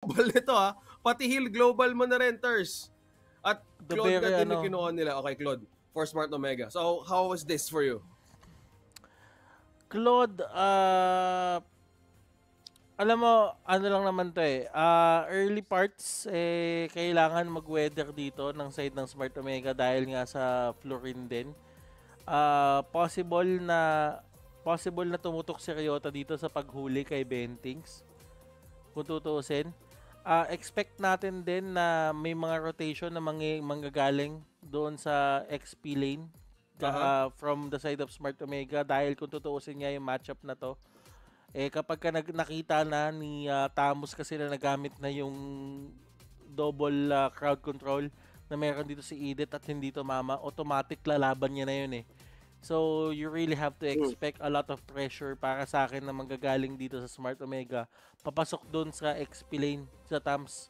global nito ha. Pati Hill global mo na rin, Ters. At The Claude very, ka din yung kinuha nila. Okay, Claude. For Smart Omega. So, how was this for you? Claude, alam mo, ano lang naman to eh. Early parts, kailangan mag-weather dito ng side ng Smart Omega dahil nga sa fluorine din. Possible na tumutok si Ryota dito sa paghuli kay Bentings. Kung tutuusin. Expect natin din na may mga rotation na manggagaling doon sa XP lane from the side of Smart Omega dahil kung tutuusin niya yung matchup na to, kapag ka nakita na ni Tamus kasi na nagamit na yung double crowd control na meron dito si Edith at hindi tumama, automatic lalaban niya na yun eh. So, you really have to expect a lot of pressure para sa akin na manggagaling dito sa Smart Omega. Papasok doon sa XP lane, sa Tams.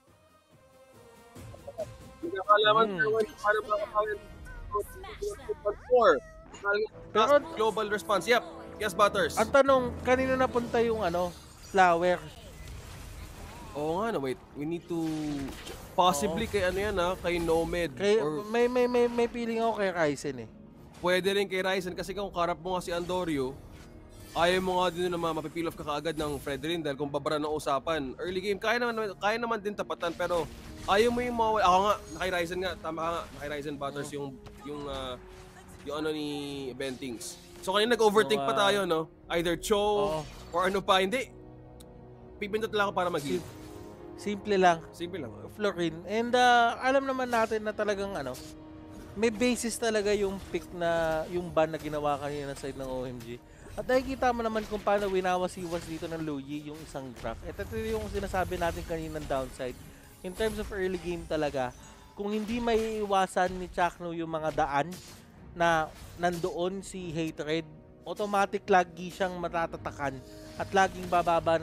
Pero global response. Yep. Yes, Butters. Ang tanong, kanino napunta yung flower? Oo nga na, wait. We need to possibly kay ano yan kay Nomad. Or may feeling ako kay Ryzen eh. Pwede rin kay Ryzen kasi kung karap mo nga si Andorio, ayaw mo nga din na mapipil off ka kaagad ng Fredrin dahil kung babara ng usapan. Early game, kaya naman din tapatan pero ayaw mo yung mawala. Ako nga, kay Ryzen nga, tama ka nga, kay Ryzen Butters yung ano ni Bentings. So kanina nag-overthink pa tayo, no? Either Cho or ano pa, hindi. Pipindot lang ako para mag-heal. Simple lang. Simple lang. Fluorine. And alam naman natin na talagang may basis talaga yung pick na yung ban na ginawa kanina sa side ng OMG. At nakikita mo naman kung paano winawas-iwas dito ng Luyi yung isang draft. Ito yung sinasabi natin kanina ng downside. In terms of early game talaga, kung hindi may iwasan ni Chakno yung mga daan na nandoon si Hatred, automatic lagi siyang matatatakan at laging bababa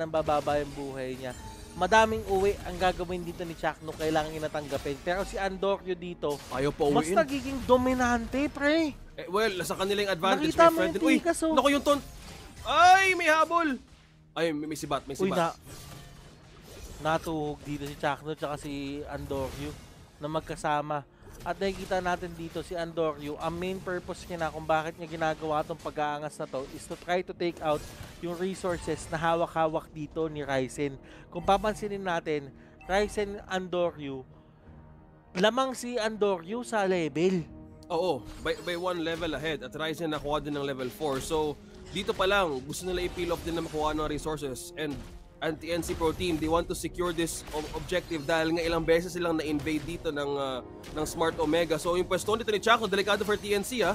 yung buhay niya. Madaming uwi ang gagawin dito ni Chakno, kailangan inatanggapin. Pero si Andorio dito, ayaw pa mas nagiging dominante, pre. Well, sa kanilang advantage, nakita my friend. Uy, naku yung ton. Ay, may habol. Ay, may sibat, may sibat. Natuhog dito si Chakno at si Andorio na magkasama. At nakikita natin dito si Andorio, ang main purpose niya na kung bakit niya ginagawa itong pag-aangas na to is to try to take out yung resources na hawak-hawak dito ni Ryzen. Kung papansinin natin, Ryzen Andorio, lamang si Andorio sa level. Oo, by one level ahead at Ryzen nakuha din ng level 4. So, dito pa lang, gusto nila i-peel off din na makuha ng resources and anti-NC Pro Team, they want to secure this objective dahil nga ilang beses silang na-invade dito ng Smart Omega. So yung pwesto dito ni Chaco, delikado for TNC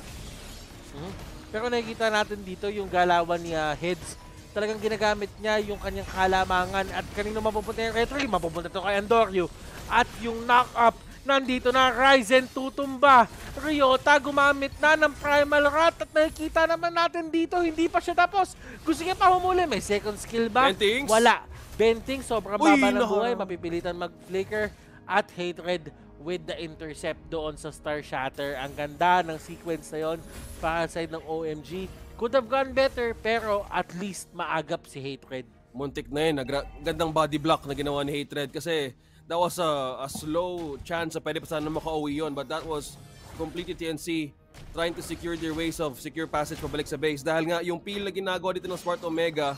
Pero nakikita natin dito yung galawan ni Heads. Talagang ginagamit niya yung kanyang kalamangan at kanino mapupunta yung retro, mapupunta to kay Andorio. At yung knock-up, nandito na Ryzen tutumba. Ryota gumamit na ng Primal Rat at nakikita naman natin dito, hindi pa siya tapos. Gusto niya pa humuli, may second skill ba? Bentings? Wala. Bentings, sobrang baba ng buhay, mapipilitan mag-flicker at Hatred with the intercept doon sa Star Shatter. Ang ganda ng sequence na yon para sa side ng OMG. Could have gone better pero at least maagap si Hatred. Muntik na yun, gandang body block na ginawa ni Hatred kasi that was a slow chance na pwede pa sana makauwi yun, but that was completely TNC trying to secure their ways of secure passage pabalik sa base dahil nga yung peel na ginagawa dito ng Smart Omega,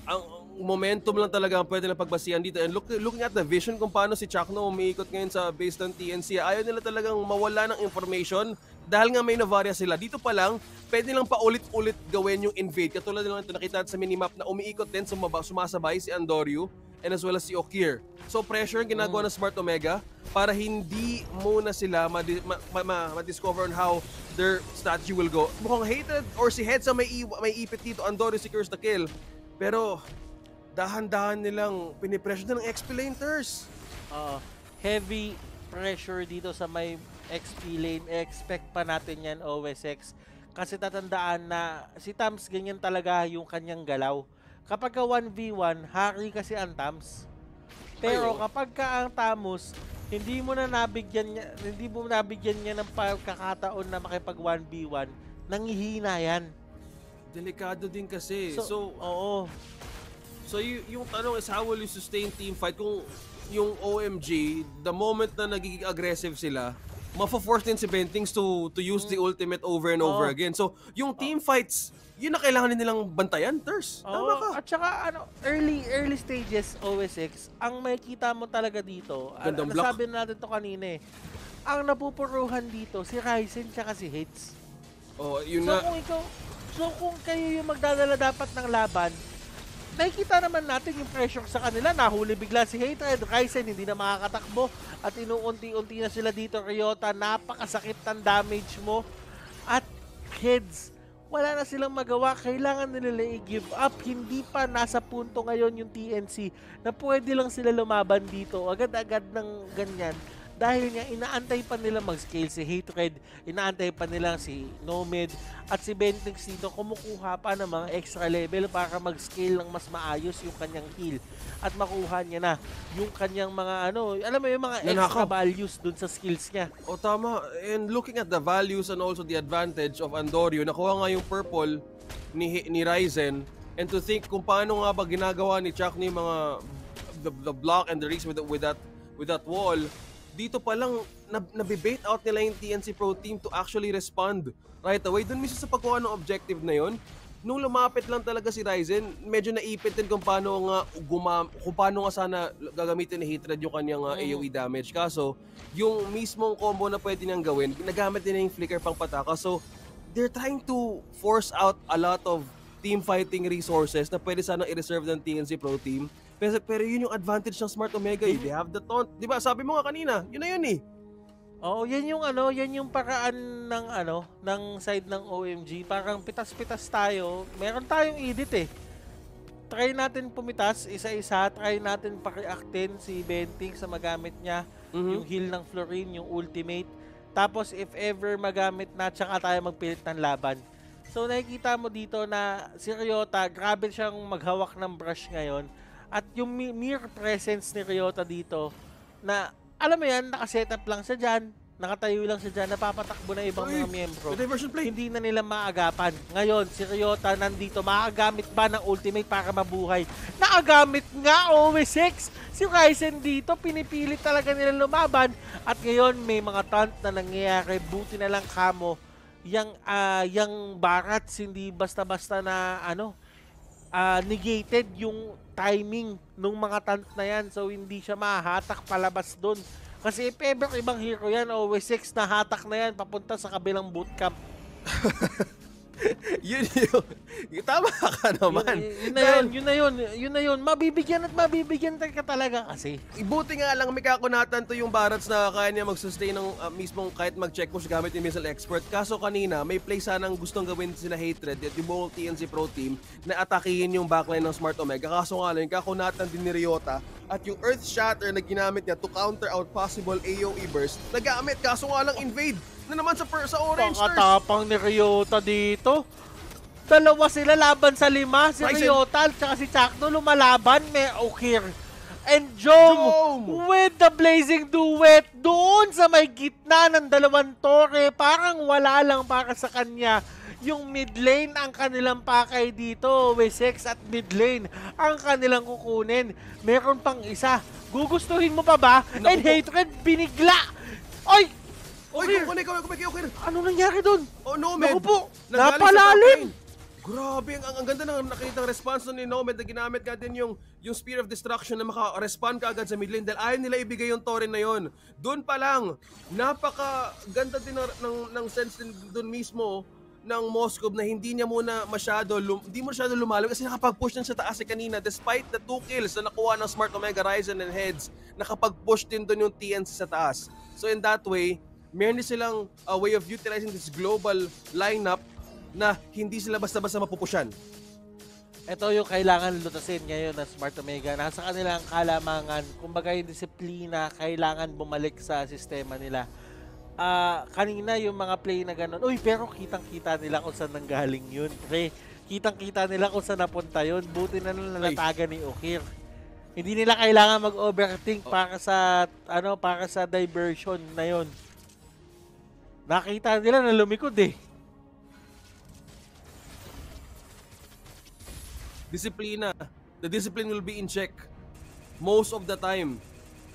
ang momentum lang talaga ang pwede na pagbasihan dito. And looking at the vision kung paano si Chakno umiikot ngayon sa base ng TNC, ayaw nila talagang mawala ng information dahil nga may Navaria sila. Dito pa lang, pwede lang paulit-ulit gawin yung invade. Katulad na lang ito nakita sa minimap na umiikot din, sumasabay si Andorio and as well as si Okir. So pressure ang ginagawa ng Smart Omega para hindi muna sila ma-discover on how their strategy will go. Mukhang Hated or si Heads ang may ipit dito, Andorio secures the kill. Pero dahan-dahan nilang pinipressure na ng XP laners. Heavy pressure dito sa may XP lane. Expect pa natin yan, OSX. Kasi tatandaan na si Tams ganyan talaga yung kanyang galaw. Kapag ka 1v1, hari kasi ang Tams. Pero kapag ka ang Tamus, hindi mo nabigyan niya ng pagkakataon na makipag 1v1, nangihina yan. Delikado din kasi. Oo. So yung tanong is how will you sustain team fight kung yung OMG, the moment na nagiging aggressive sila, mafo-force din si Bentings to use the ultimate over and over again. So yung team fights, yun na kailangan nilang bantayan, Ters. Tama ka. At saka early stages OSX, ang makikita mo talaga dito, nasabi na natin to kanina eh, ang napupuruhan dito si Ryzen tsaka si Hits. Yun so na. Kung kayo yung magdadala dapat ng laban, nakikita naman natin yung pressure sa kanila. Nahuli bigla si Hatred. Ryzen hindi na makakatakbo. At inuunti-unti na sila dito. Ryota, napakasakit ng damage mo. At Heads, wala na silang magawa. Kailangan nila i-give up. Hindi pa nasa punto ngayon yung TNC na pwede lang sila lumaban dito. Agad-agad ng ganyan. Dahil nga inaantay pa nila mag-scale si Hatred, inaantay pa nila si Nomad, at si Bentix dito kumukuha pa ng mga extra level para mag-scale ng mas maayos yung kanyang heal. At makuha niya na yung kanyang mga alam mo yung mga extra values dun sa skills niya. Tama. And looking at the values and also the advantage of Andorio, nakuha nga yung purple ni Ryzen, and to think kung paano nga ba ginagawa ni Chuck ni mga the block and the reach with that wall. Dito pa lang, nabibait out nila yung TNC Pro Team to actually respond right away. Doon mismo sa pagkuha ng objective na yon, nung lumapit lang talaga si Ryzen, medyo naipit din kung paano nga sana gagamitin ni Hatred yung kanyang AoE damage. Kaso, yung mismong combo na pwede niyang gawin, nagamit din yung flicker pang pataka. So, they're trying to force out a lot of team fighting resources na pwede sanang i-reserve ng TNC Pro Team. Pero yun yung advantage ng Smart Omega. They have the taunt. Diba? Sabi mo nga kanina, yun na yun eh. Oo, yan yung paraan ng side ng OMG. Parang pitas-pitas tayo. Meron tayong edit eh. Try natin pumitas isa-isa. Try natin pa-reactin si Benting sa magamit niya. Yung heal ng Florine, yung ultimate. Tapos if ever magamit na, tsaka tayo magpilit ng laban. So nakikita mo dito na si Ryota, grabe siyang maghawak ng brush ngayon. At yung mere presence ni Ryota dito, na alam mo yan, nakasetup lang siya dyan, nakatayo lang siya dyan, napapatakbo na ibang mga miyembro. Hindi na nila maagapan. Ngayon, si Ryota nandito, maagamit ba ng ultimate para mabuhay? Naagamit nga, OSX! Si Ryzen dito, pinipilit talaga nila lumaban. At ngayon, may mga taunt na nangyayari. Buti na lang kamo, yung Barats, hindi basta-basta na negated yung timing nung mga taunt na yan. So, hindi siya mahatak palabas dun. Kasi if ever ibang hero yan, OSX na hatak na yan, papunta sa kabilang bootcamp. Yun. Tama ka naman. Yun na yun. Mabibigyan ka talaga kasi. Buti nga lang may kakunatan to yung Barats na kaya niya mag-sustain ng mismong kahit mag-check push gamit yung Missile Expert. Kaso kanina, may play sanang gustong gawin sila Hatred at yung buong TNC Pro Team na atakihin yung backline ng Smart Omega. Kaso nga lang, yung kakunatan din ni Ryota at yung Earth Shatter na ginamit niya to counter out possible AoE burst, nagamit. Kaso nga lang invade na naman sa orange. Pakatapang ni Ryota dito. Dalawa sila laban sa 5. Si Ryota at si Chakno lumalaban. May Okir. And Jom with the blazing duet doon sa may gitna ng dalawang tore. Parang wala lang para sa kanya. Yung mid lane ang kanilang pakay dito. Wessex at mid lane ang kanilang kukunin. Meron pang isa. Gugustuhin mo pa ba? And Hatred binigla. Oy! Okay. Ano nangyari doon? Nomad. Naku po, napalalim. Grabe, ang ganda ng nakita ng response ni Nomad na ginamit ka din yung Spear of Destruction na maka-respond ka agad sa mid lane dahil ayaw nila ibigay yung Torrent na yon. Doon pa lang, napaka-ganda din ng sense din doon mismo ng Moskov na hindi masyado lumalim kasi nakapag-push din sa taas kanina despite the 2 kills na nakuha ng Smart Omega, Ryzen and Heads, nakapag-push din doon yung TNC sa taas. So in that way, meron silang way of utilizing this global lineup na hindi sila basta-basta mapupusyan. Ito yung kailangan lutasin ngayon ng Smart Omega. Nasa kanilang kalamangan, kumbaga yung disiplina, kailangan bumalik sa sistema nila. Kanina yung mga play na gano'n, pero kitang-kita nila kung saan nanggaling yun. Kitang-kita nila kung saan napunta yun. Buti na lang nalatagan ni Okir. Hindi nila kailangan mag-overthink para sa diversion na yun. Nakita nila na lumikod eh. Disiplina. the discipline will be in check most of the time.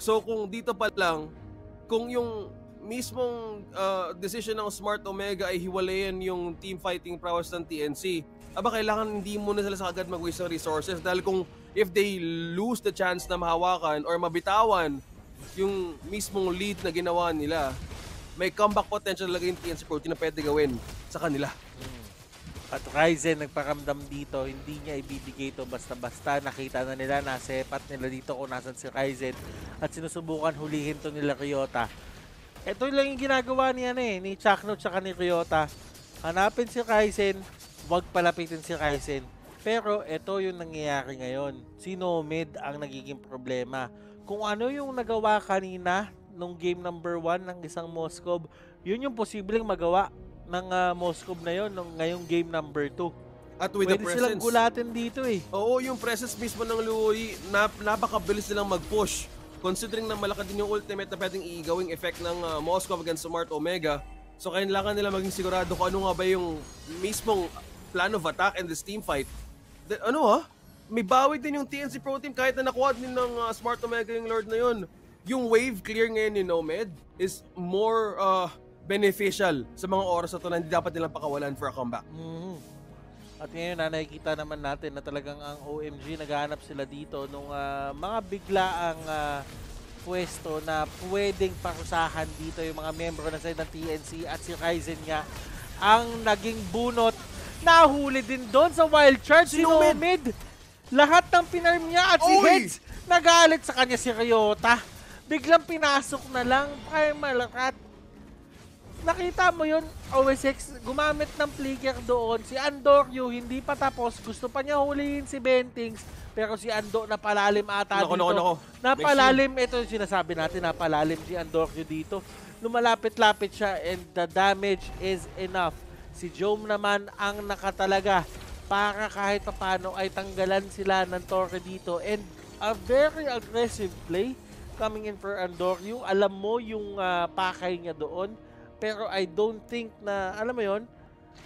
So kung dito pa lang, kung yung mismong decision ng Smart Omega ay hiwalayan yung team fighting prowess ng TNC, kailangan hindi muna sila sa agad mag-waste ng resources, dahil kung if they lose the chance na mahawakan or mabitawan yung mismong lead na ginawa nila, may comeback potential talaga yung TNC Pro Team na pwede gawin sa kanila. At Ryzen nagparamdam dito, hindi niya ibibigay ito basta-basta. Nakita na nila, nasepat nila dito kung nasan si Ryzen at sinusubukan hulihin to nila Ryota. Ito lang yung ginagawa niya ni Chakno tsaka ni Ryota. Hanapin si Ryzen, wag palapitin si Ryzen. Pero ito yung nangyayari ngayon. Si Nomad ang nagiging problema. Kung ano yung nagawa kanina nung game number 1 ng isang Moskov, yun yung posibleng magawa ng Moskov na yun ngayong game number 2. At with Pwede the presence, silang gulatin dito eh. Oo, yung presence mismo ng Luoyi, napakabilis nilang mag-push. Considering na malaki din yung ultimate na pwedeng igawing effect ng Moskov against Smart Omega. So kailangan nila maging sigurado kung ano nga ba yung mismong plan of attack and this team fight. May bawi din yung TNC Pro Team kahit na nakuha din ng Smart Omega yung Lord na yun. Yung wave clear ngayon ni Nomad is more beneficial sa mga oras na ito na hindi dapat nilang pakawalan for a comeback. At ngayon nakikita naman natin na talagang ang OMG naghahanap sila dito nung mga biglaang pwesto na pwedeng parusahan dito yung mga membro na side ng TNC, at si Ryzen nga ang naging bunot. Nahuli din doon sa wild charge si Nomad. Lahat ng pinarm niya at si Heads nagalit sa kanya si Ryota. Biglang pinasok na lang primal rat. Nakita mo yun, OSX, gumamit ng flicker doon. Si Andoryu, hindi pa tapos. Gusto pa niya hulihin si Bentings. Pero si Ando, napalalim ata dito. Napalalim, ito yung sinasabi natin, napalalim si Andoryu dito. Lumalapit-lapit siya and the damage is enough. Si Jome naman ang nakatalaga para kahit paano ay tanggalan sila ng Torre dito. And a very aggressive play coming in for Andoryu. Alam mo yung pakay niya doon. Pero I don't think na, alam mo yon,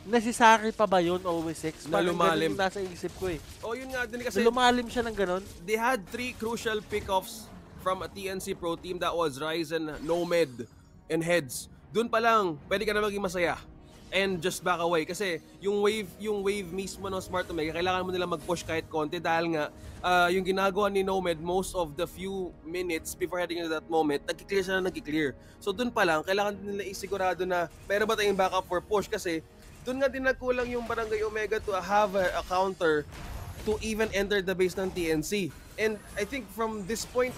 necessary pa ba yun, OSX? Na lumalim. Nasa isip ko eh. Yun nga din kasi. Na lumalim siya ng ganun. They had 3 crucial pickoffs from a TNC Pro Team. That was Ryzen, Nomad, and Heads. Doon pa lang, pwede ka na maging masaya. And just back away. Kasi yung wave mismo ng Smart Omega, kailangan mo nila mag-push kahit konti dahil nga yung ginagawa ni Nomad most of the few minutes before heading into that moment, nagki-clear siya na nagki-clear. So dun pa lang, kailangan din nila isigurado na meron ba tayong backup for push kasi dun nga din nagkulang yung Barangay Omega to have a counter to even enter the base ng TNC. And I think from this point,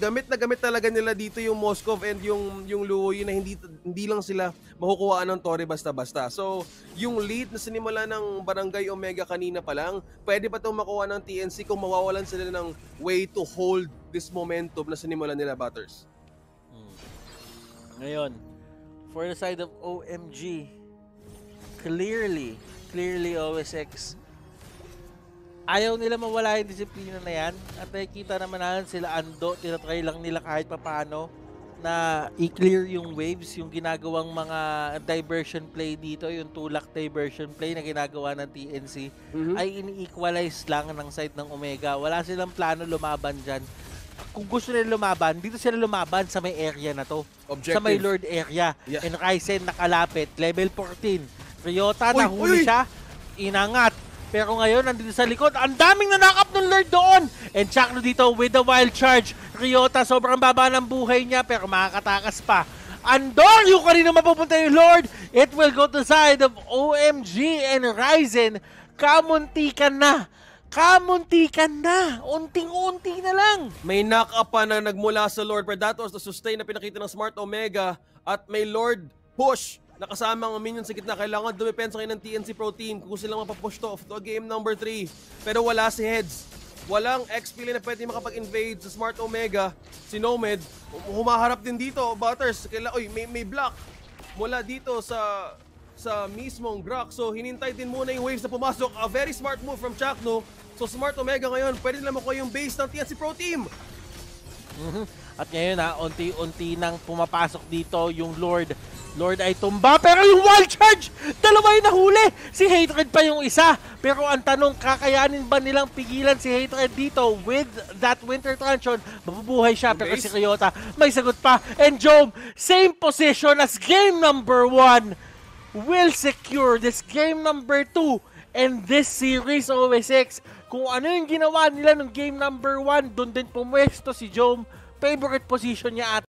gamit na gamit talaga nila dito yung Moskov and yung Luoyi na hindi lang sila makukuhaan ng Torre basta-basta. So, yung lead na sinimula ng Barangay Omega kanina pa lang, pwede pa itong makuha ng TNC kung mawawalan sila ng way to hold this momentum na sinimula nila, Butters. Ngayon, for the side of OMG, clearly OSX, ayaw nila mawala yung disiplina na yan. At nakikita naman natin sila Ando, tinatry lang nila kahit papaano na i-clear yung waves, yung ginagawang mga diversion play dito, yung tulak diversion play na ginagawa ng TNC, ay ini-equalize lang ng side ng Omega. Wala silang plano lumaban dyan. Kung gusto nila lumaban, dito sila lumaban sa may area na to. Objective. Sa may Lord area. Yeah. And Ryzen nakalapit, level 14. Ryota, nahuli siya, inangat. Pero ngayon, nandito sa likod, ang daming nanakap ng Lord doon. And Chakno dito with the wild charge. Ryota, sobrang baba ng buhay niya, pero makakatakas pa. Andoryu, kanina mapupunta yung Lord. It will go to the side of OMG and Ryzen. Kamuntikan na. Unting-unti na lang. May knock-up pa na nagmula sa Lord, pero that was the sustain na pinakita ng Smart Omega. At may Lord push. Nakasama ang minion sa gitna. Kailangan dumepensa ngayon ng TNC Pro Team kung silang mapapush to off to game number 3. Pero wala si Heads. Walang XP na pwede makapag-invade sa Smart Omega. Si Nomad, humaharap din dito, Butters. May block mula dito sa mismong Grok. So hinintay din muna yung waves na pumasok. A very smart move from Chakno. So Smart Omega ngayon, pwede nila makuha yung base ng TNC Pro Team. At ngayon unti-unti nang pumapasok dito yung Lord. Lord ay tumba, pero yung wild charge, dalawa yung nahuli. Si Hatred pa yung isa. Pero ang tanong, kakayanin ba nilang pigilan si Hatred dito with that Winter Truncheon? Mabubuhay siya, pero si Ryota may sagot pa. And Job, same position as game number 1, will secure this game number 2 and this series OSX. Kung ano yung ginawa nila ng game number 1, doon din pumwesto si Job. Favorite position niya at